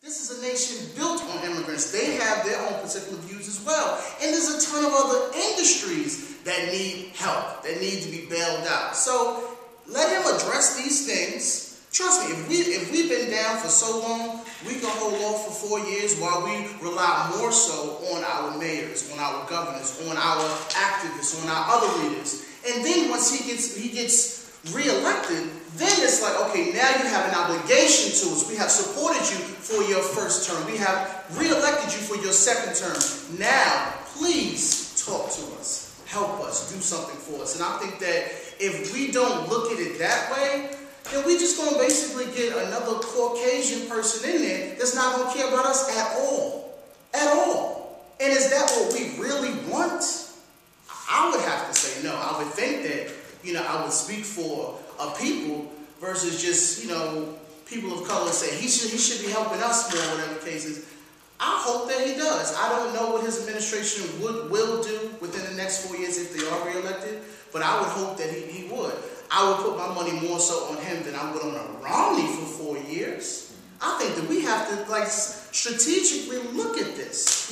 This is a nation built on immigrants. They have their own particular views as well. And there's a ton of other industries that need help, that need to be bailed out. So let him address these things. Trust me, if we've been down for so long, we can hold off for 4 years while we rely more so on our mayors, on our governors, on our activists, on our other leaders. And then once he gets reelected, then it's like, okay, now you have an obligation to us. We have supported you for your first term. We have reelected you for your second term. Now, please talk to us. Help us. Do something for us. And I think that if we don't look at it that way, then we're just going to basically get another Caucasian person in there that's not going to care about us at all. At all. And is that what we really want? I would have to say no. I would think that, I would speak for a people versus just, people of color say he should be helping us more, whatever the case is. I hope that he does. I don't know what his administration will do within the next 4 years if they are reelected, but I would hope that he would. I would put my money more so on him than I would on a Romney for 4 years. I think that we have to strategically look at this.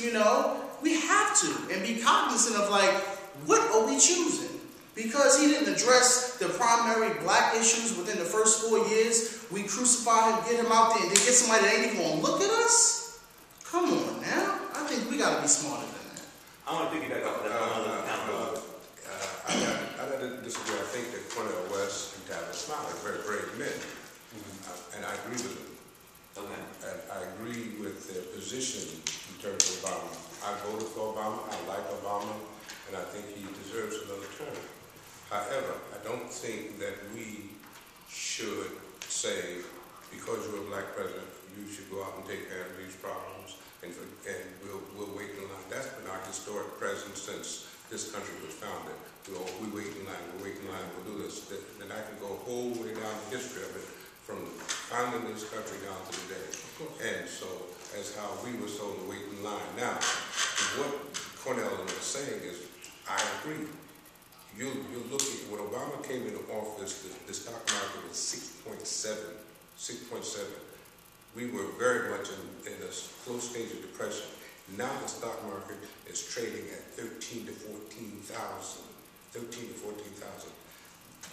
We have to and be cognizant of what are we choosing? Because he didn't address the primary black issues within the first 4 years, we crucify him, get him out there, and then get somebody that ain't even going to look at us? Come on now. I think we got to be smarter than that. I want to piggyback off of that. I got to disagree. I think that Cornel West and Tavis Smiley are very brave men. And I agree with them. Okay. And I agree with their position in terms of Obama. I voted for Obama. I like Obama. And I think he deserves another term. However, I don't think that we should say, because you're a black president, you should go out and take care of these problems, and we'll wait in line. That's been our historic presence since this country was founded. We wait in line, we'll do this. Then I can go a whole way down the history of it, from founding this country down to today. And so, as how we were told to wait in line. Now, what Cornel was saying is, I agree. You look at when Obama came into office, the stock market was 6.7. We were very much in a close stage of depression. Now the stock market is trading at 13 to 14,000.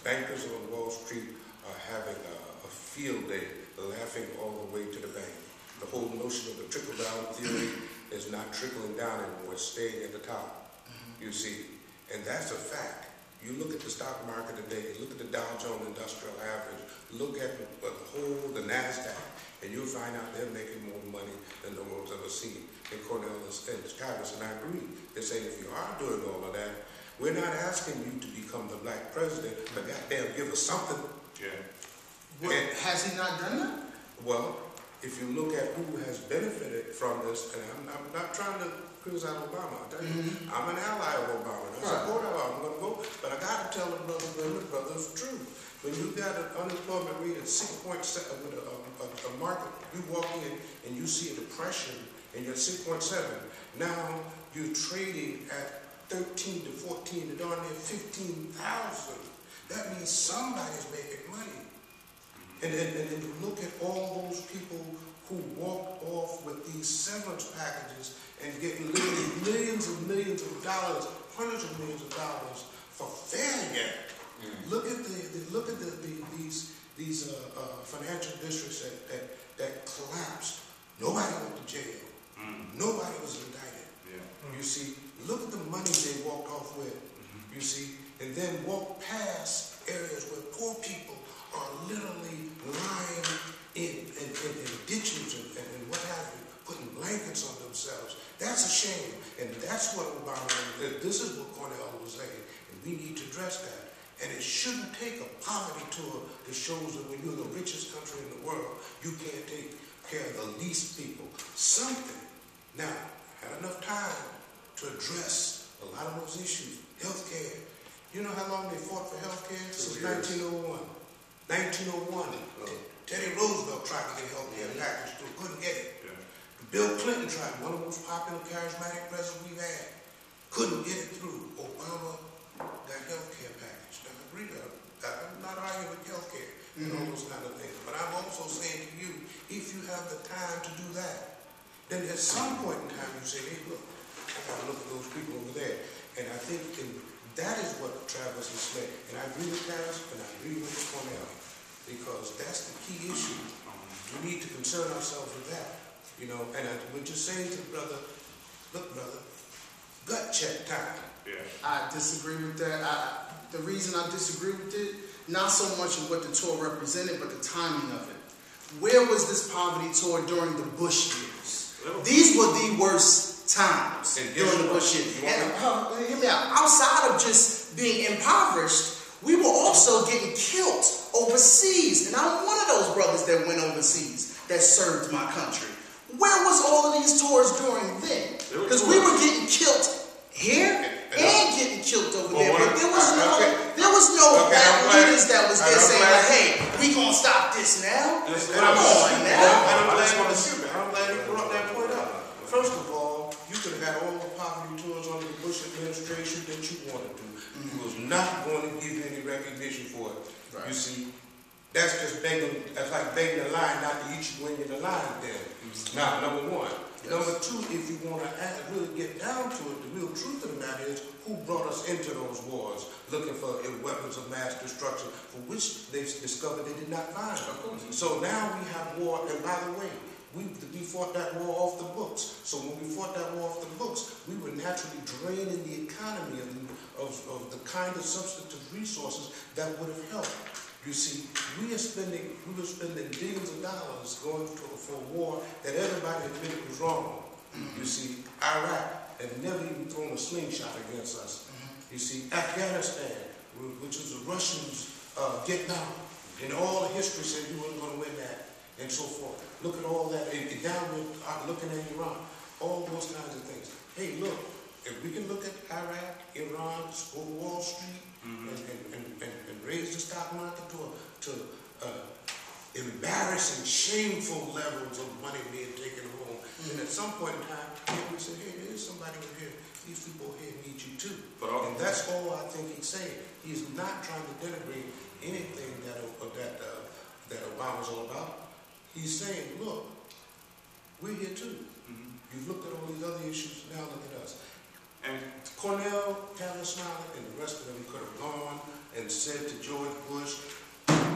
Bankers on Wall Street are having a field day, laughing all the way to the bank. The whole notion of the trickle-down theory is not trickling down anymore, it's staying at the top. You see, and that's a fact. You look at the stock market today, look at the Dow Jones Industrial Average, look at the NASDAQ, and you'll find out they're making more money than the world's ever seen. And Cornel and Tavis, and I agree. They say if you are doing all of that, we're not asking you to become the black president, but goddamn, give us something. Yeah. Has he not done that? Well, if you look at who has benefited from this, and I'm not trying to criticize Obama. I tell you, I'm an ally of Obama. I support Obama. I'm going to vote, but I got to tell the brothers the truth. When you got an unemployment rate at 6.7 with a market, you walk in and you see a depression, and you're 6.7. Now you're trading at 13 to 14 to darn near 15,000. That means somebody's making money. And then you look at all those people who walked off with these severance packages and getting millions and millions of dollars, hundreds of millions of dollars for failure. Look at these financial districts that collapsed. Nobody went to jail. Nobody was indicted. You see, look at the money they walked off with. You see, and then walk past areas where poor people are literally lying in ditches and what have you, putting blankets on themselves. That's a shame. And that's what Obama, this is what Cornel was saying, and we need to address that. And it shouldn't take a poverty tour that shows that when you're the richest country in the world, you can't take care of the least people. Something. Now, I had enough time to address a lot of those issues. Healthcare. You know how long they fought for healthcare? Since 1901. 1901. Teddy Roosevelt tried to get a healthcare package through, couldn't get it. Bill Clinton tried, one of the most popular charismatic presidents we've had, couldn't get it through. Obama got healthcare package. Now, I agree with that. I'm not arguing with healthcare and all those kind of things. But I'm also saying to you, if you have the time to do that. Then at some point in time you say, hey, look, I got to look at those people over there. And I think that is what Travis has said. And I agree with Travis, and I agree with Cornell, because that's the key issue. We need to concern ourselves with that. You know, and we're just saying to the brother, look, brother, gut check time. Yeah. I disagree with that. The reason I disagree with it, not so much of what the tour represented, but the timing of it. Where was this poverty tour during the Bush years? These were the worst times during the Bush years. And hear me out. Outside of just being impoverished, we were also getting killed overseas. And I'm one of those brothers that went overseas that served my country. Where was all of these tours during then? Because we were getting killed here and getting killed over there. But there was no black leaders that was there saying, like, hey, we gonna stop this now? Come on now. I'm glad you brought that point up. First of all, you could have had all the poverty tours under the Bush administration that you wanted to. You was not going to give you any recognition for it. Right. You see, that's just begging. That's like begging the lion not to eat you when you're the lion. Then, now, number one. Yes. Number two, if you want to really get down to it, the real truth of the matter is who brought us into those wars, looking for weapons of mass destruction, for which they discovered they did not find. So now we have war, and by the way, we fought that war off the books. So when we fought that war off the books, we were naturally draining the economy of the kind of substantive resources that would have helped. You see, we were spending billions of dollars going for a war that everybody admitted was wrong. You see, Iraq had never even thrown a slingshot against us. You see, Afghanistan, which was the Russians getting out, and all the history said we weren't going to win that, and so forth. Look at all that, and down with looking at Iran, all those kinds of things. Hey, look, if we can look at Iraq, Iran, go to Wall Street, and raise the stock market to embarrassing, shameful levels of money being taken home. And at some point in time, we say, hey, there's somebody over here. These people here need you too. And that's all I think he's saying. He's not trying to denigrate anything that Obama's all about. He's saying, look, we're here too. You've looked at all these other issues, now look at us. And Cornell, Calvin Smiley, and the rest of them could have gone and said to George Bush,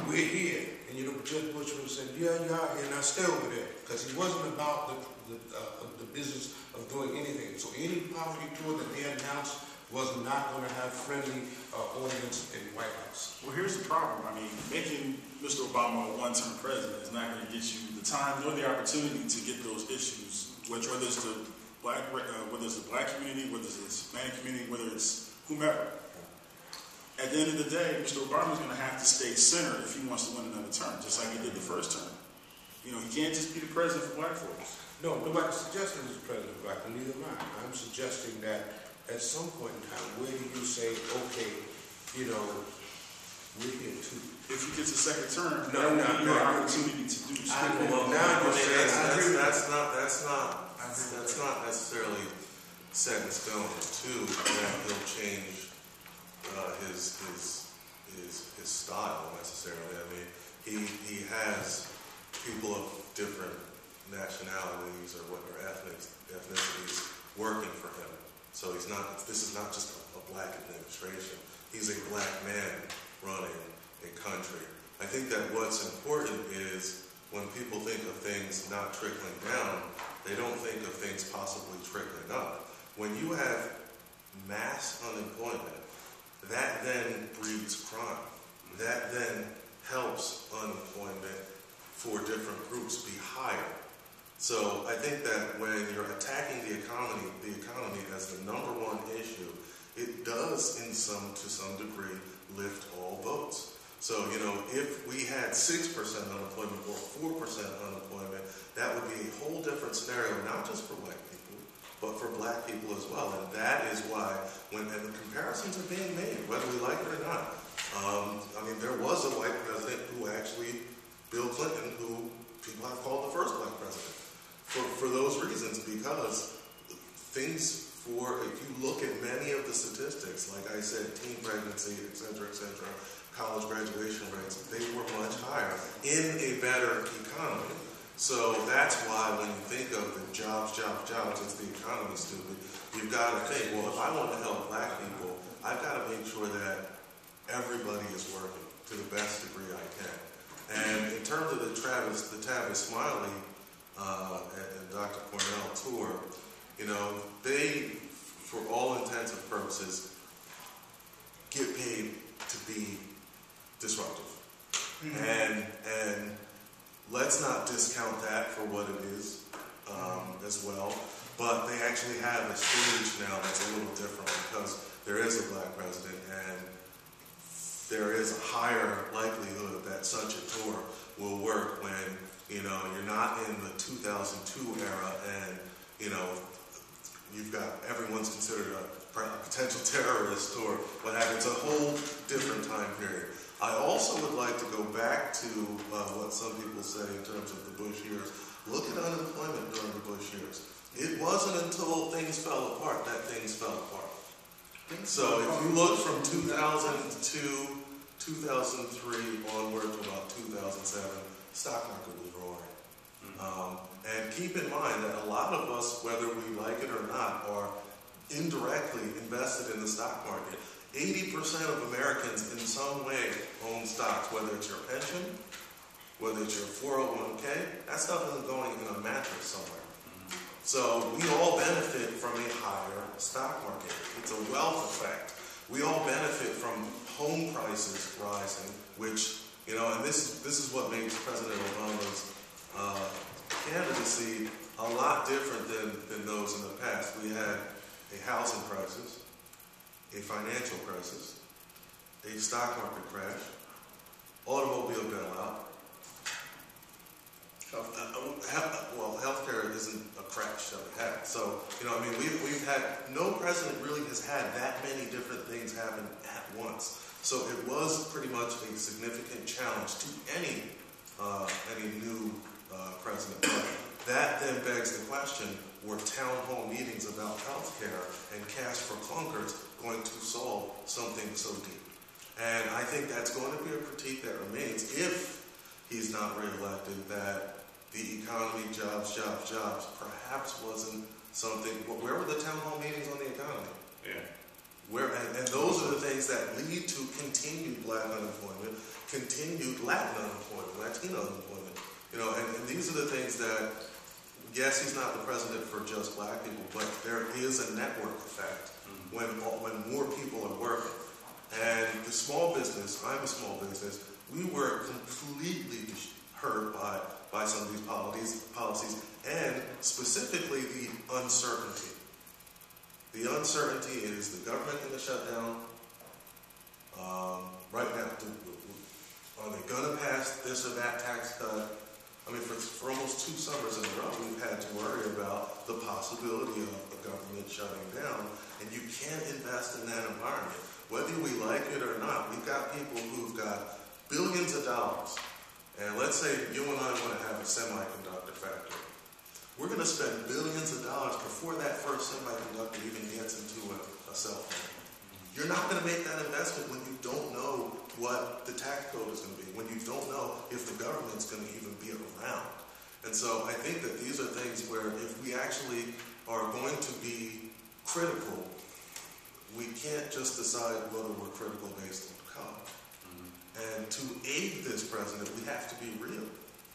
we're here. And you know, George Bush would have said, yeah, you are here, now stay over there. Because he wasn't about the business of doing anything. So any poverty tour that they announced was not going to have friendly audience in the White House. Well, here's the problem. I mean, making Mr. Obama a one-term president is not going to get you the time nor the opportunity to get those issues, whether it's the black community, whether it's the Hispanic community, whether it's whomever. At the end of the day, Mr. Obama is going to have to stay centered if he wants to win another term, just like he did the first term. You know, he can't just be the president for black folks. No, nobody's suggesting he's the president of black, and neither am I. I'm suggesting that at some point in time, where do you say, okay, you know, we're here too. If he gets a second term, no, you have an opportunity to do so. That's not necessarily set in stone. Too, that he'll change his style necessarily. I mean, he has people of different nationalities or ethnicities working for him. So he's not. This is not just a black administration. He's a black man running a country. I think that what's important is when people think of things not trickling down, they don't think of things possibly trickling up. When you have mass unemployment, that then breeds crime. That then helps unemployment for different groups be higher. So I think that when you're attacking the economy as the number one issue, it does to some degree lift all boats. So, you know, if we had 6% unemployment or 4% unemployment, that would be a whole different scenario, not just for white people, but for black people as well. And that is why, and the comparisons are being made, whether we like it or not. I mean, there was a white president who actually, Bill Clinton, who people have called the first black president. For those reasons, because if you look at many of the statistics, like I said, teen pregnancy, et cetera, college graduation rates, they were much higher in a better economy. So that's why when you think of the jobs, it's the economy, stupid. You've got to think, well, if I want to help black people, I've got to make sure that everybody is working to the best degree I can. And in terms of the Tavis Smiley and Dr. Cornell tour, you know, they, for all intents and purposes, get paid to be disruptive. And let's not discount that for what it is as well. But they actually have a stage now that's a little different because there is a black president and there is a higher likelihood that such a tour will work when, you know, you're not in the 2002 era and, you know, you've got everyone's considered a potential terrorist or what have you. It's a whole different time period. I also would like to go back to what some people say in terms of the Bush years. Look at unemployment during the Bush years. It wasn't until things fell apart that things fell apart. So if you look from 2002, 2003 onward to about 2007, stock market was roaring. And keep in mind that a lot of us, whether we like it or not, are indirectly invested in the stock market. 80% of Americans in some way own stocks, whether it's your pension, whether it's your 401k, that stuff isn't going in a mattress somewhere. So we all benefit from a higher stock market. It's a wealth effect. We all benefit from home prices rising, which, you know, and this is what makes President Obama's candidacy a lot different than those in the past. We had a housing crisis, a financial crisis, a stock market crash, automobile bailout. Healthcare isn't a crash that we had. So, you know, I mean, we've had, no president really has had that many different things happen at once. So it was pretty much a significant challenge to any new president. But that then begs the question, were town hall meetings about healthcare and cash for clunkers going to solve something so deep? And I think that's going to be a critique that remains if he's not reelected, that the economy, jobs, perhaps wasn't something. Where were the town hall meetings on the economy? Yeah. And those are the things that lead to continued black unemployment, continued Latin unemployment, Latino unemployment. You know, and these are the things that, yes, he's not the president for just black people, but there is a network effect when more people are working. And the small business, I'm a small business, we were completely hurt by some of these policies, and specifically the uncertainty. The uncertainty is the government going to shut down. Right now, are they going to pass this or that tax cut? I mean, for almost 2 summers in a row, we've had to worry about the possibility of the government shutting down, and you can't invest in that environment. Whether we like it or not, we've got people who've got billions of dollars. And let's say you and I want to have a semiconductor factory. We're going to spend billions of dollars before that first semiconductor even gets into a cell phone. You're not going to make that investment when you don't know what the tax code is going to be, when you don't know if the government's going to even be around. And so I think that these are things where if we actually are going to be critical, we can't just decide whether we're critical based on color. And to aid this president, we have to be real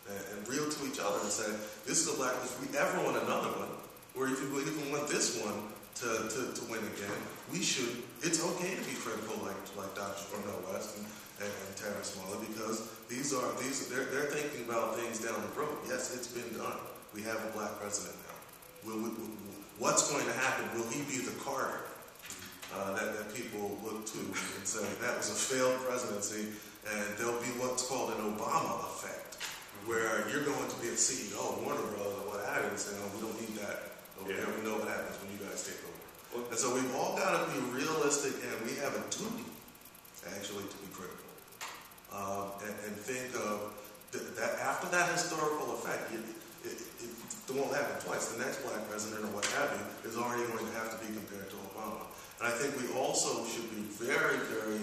and real to each other and say, this is a black, if we ever want another one, or if we even want this one to win again, we should, it's okay to be critical like Dr. Cornell West and Tavis Smiley, because they're thinking about things down the road. Yes, it's been done. We have a black president now. What's going to happen? Will he be the Carter that people look to and say, that was a failed presidency? And there'll be what's called an Obama effect, where you're going to be a CEO of Warner Brothers or what have you, and say, no, we don't need that over there. We know what happens when you guys take over. And so we've all got to be realistic, and we have a duty, actually, to be critical. And think of that after that historical effect, it won't happen twice. The next black president or what have you is already going to have to be compared to Obama. And I think we also should be very, very